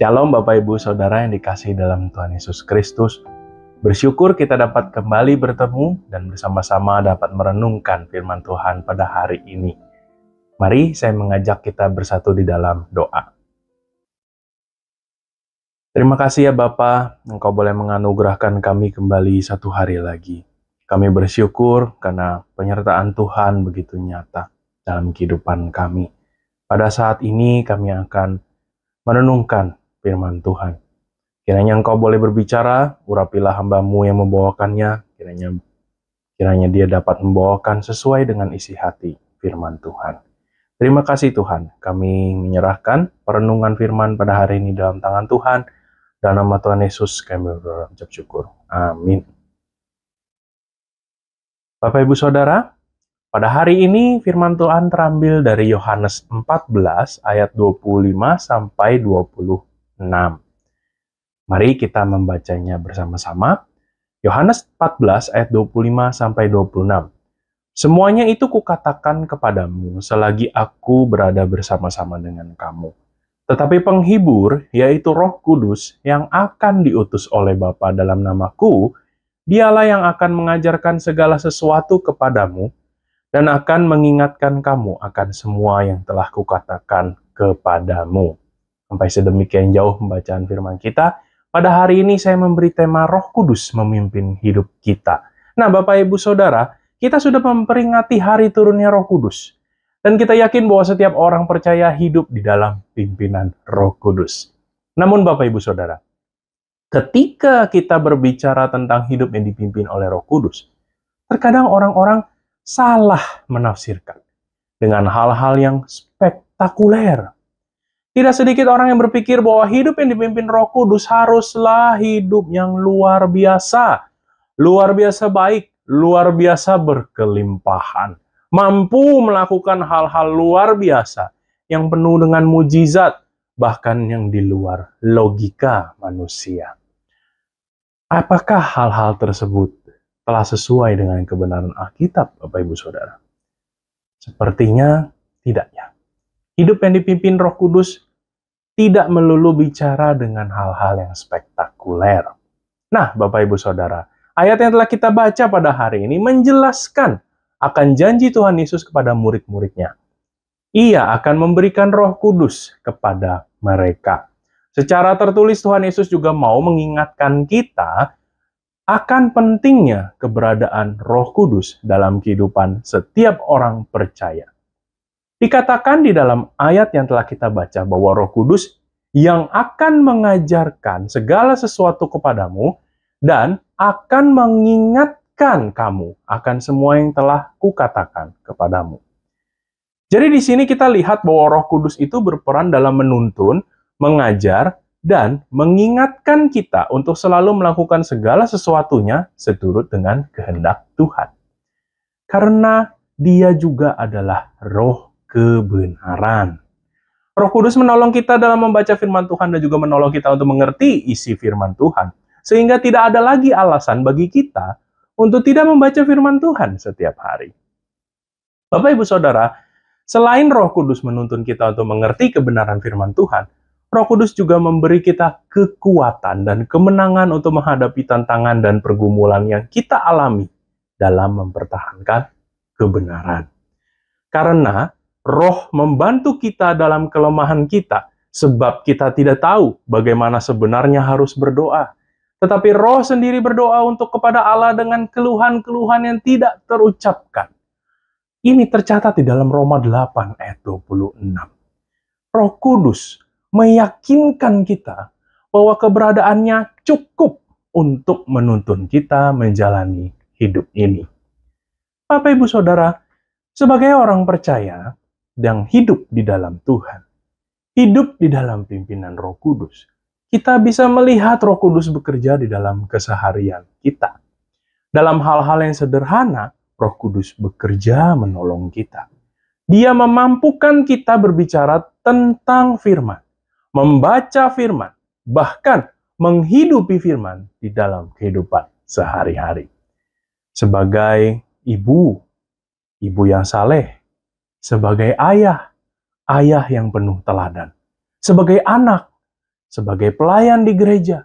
Shalom Bapak Ibu Saudara yang dikasihi dalam Tuhan Yesus Kristus. Bersyukur kita dapat kembali bertemu dan bersama-sama dapat merenungkan firman Tuhan pada hari ini. Mari saya mengajak kita bersatu di dalam doa. Terima kasih ya Bapa, Engkau boleh menganugerahkan kami kembali satu hari lagi. Kami bersyukur karena penyertaan Tuhan begitu nyata dalam kehidupan kami. Pada saat ini kami akan merenungkan firman Tuhan. Kiranya Engkau boleh berbicara, urapilah hamba-Mu yang membawakannya, kiranya dia dapat membawakan sesuai dengan isi hati firman Tuhan. Terima kasih Tuhan, kami menyerahkan perenungan firman pada hari ini dalam tangan Tuhan, dalam nama Tuhan Yesus kami berdoa ucap syukur. Amin. Bapak Ibu Saudara, pada hari ini firman Tuhan terambil dari Yohanes 14 ayat 25 sampai 26. Mari kita membacanya bersama-sama. Yohanes 14 ayat 25 sampai 26. Semuanya itu kukatakan kepadamu selagi aku berada bersama-sama dengan kamu. Tetapi penghibur, yaitu Roh Kudus yang akan diutus oleh Bapa dalam namaku, dialah yang akan mengajarkan segala sesuatu kepadamu dan akan mengingatkan kamu akan semua yang telah kukatakan kepadamu. Sampai sedemikian jauh pembacaan firman kita. Pada hari ini saya memberi tema Roh Kudus memimpin hidup kita. Nah, Bapak Ibu Saudara, kita sudah memperingati hari turunnya Roh Kudus. Dan kita yakin bahwa setiap orang percaya hidup di dalam pimpinan Roh Kudus. Namun Bapak Ibu Saudara, ketika kita berbicara tentang hidup yang dipimpin oleh Roh Kudus, terkadang orang-orang salah menafsirkan dengan hal-hal yang spektakuler. Tidak sedikit orang yang berpikir bahwa hidup yang dipimpin Roh Kudus haruslah hidup yang luar biasa baik, luar biasa berkelimpahan, mampu melakukan hal-hal luar biasa yang penuh dengan mujizat, bahkan yang di luar logika manusia. Apakah hal-hal tersebut telah sesuai dengan kebenaran Alkitab, Bapak Ibu Saudara? Sepertinya tidak ya. Hidup yang dipimpin Roh Kudus tidak melulu bicara dengan hal-hal yang spektakuler. Nah, Bapak Ibu Saudara, ayat yang telah kita baca pada hari ini menjelaskan akan janji Tuhan Yesus kepada murid-muridnya. Ia akan memberikan Roh Kudus kepada mereka. Secara tertulis Tuhan Yesus juga mau mengingatkan kita akan pentingnya keberadaan Roh Kudus dalam kehidupan setiap orang percaya. Dikatakan di dalam ayat yang telah kita baca bahwa Roh Kudus yang akan mengajarkan segala sesuatu kepadamu dan akan mengingatkan kamu akan semua yang telah kukatakan kepadamu. Jadi di sini kita lihat bahwa Roh Kudus itu berperan dalam menuntun, mengajar, dan mengingatkan kita untuk selalu melakukan segala sesuatunya seturut dengan kehendak Tuhan. Karena Dia juga adalah Roh kebenaran. Roh Kudus menolong kita dalam membaca firman Tuhan dan juga menolong kita untuk mengerti isi firman Tuhan. Sehingga tidak ada lagi alasan bagi kita untuk tidak membaca firman Tuhan setiap hari. Bapak Ibu Saudara, selain Roh Kudus menuntun kita untuk mengerti kebenaran firman Tuhan, Roh Kudus juga memberi kita kekuatan dan kemenangan untuk menghadapi tantangan dan pergumulan yang kita alami dalam mempertahankan kebenaran. Karena Roh membantu kita dalam kelemahan kita, sebab kita tidak tahu bagaimana sebenarnya harus berdoa. Tetapi Roh sendiri berdoa untuk kepada Allah dengan keluhan-keluhan yang tidak terucapkan. Ini tercatat di dalam Roma 8 ayat 26. Roh Kudus meyakinkan kita bahwa keberadaannya cukup untuk menuntun kita menjalani hidup ini. Bapak Ibu Saudara, sebagai orang percaya yang hidup di dalam Tuhan, hidup di dalam pimpinan Roh Kudus, kita bisa melihat Roh Kudus bekerja di dalam keseharian kita. Dalam hal-hal yang sederhana, Roh Kudus bekerja menolong kita. Dia memampukan kita berbicara tentang firman, membaca firman, bahkan menghidupi firman di dalam kehidupan sehari-hari. Sebagai ibu yang saleh, sebagai ayah yang penuh teladan, sebagai anak, sebagai pelayan di gereja,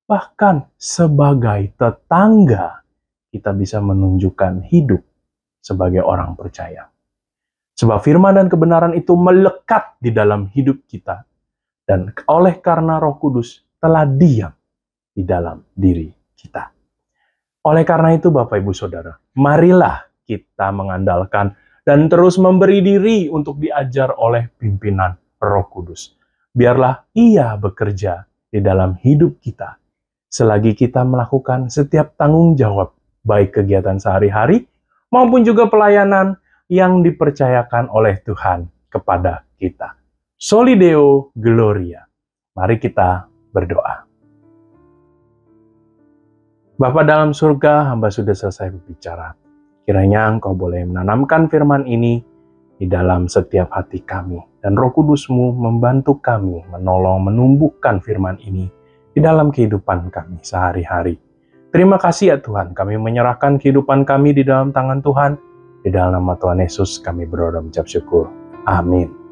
bahkan sebagai tetangga, kita bisa menunjukkan hidup sebagai orang percaya. Sebab firman dan kebenaran itu melekat di dalam hidup kita, dan oleh karena Roh Kudus telah diam di dalam diri kita. Oleh karena itu, Bapak Ibu Saudara, marilah kita mengandalkan dan terus memberi diri untuk diajar oleh pimpinan Roh Kudus. Biarlah Ia bekerja di dalam hidup kita, selagi kita melakukan setiap tanggung jawab, baik kegiatan sehari-hari maupun juga pelayanan yang dipercayakan oleh Tuhan kepada kita. Soli Deo Gloria. Mari kita berdoa. Bapa dalam surga, hamba sudah selesai berbicara. Kiranya Engkau boleh menanamkan firman ini di dalam setiap hati kami. Dan Roh Kudus-Mu membantu kami menolong, menumbuhkan firman ini di dalam kehidupan kami sehari-hari. Terima kasih ya Tuhan, kami menyerahkan kehidupan kami di dalam tangan Tuhan. Di dalam nama Tuhan Yesus kami berdoa dan mengucap syukur. Amin.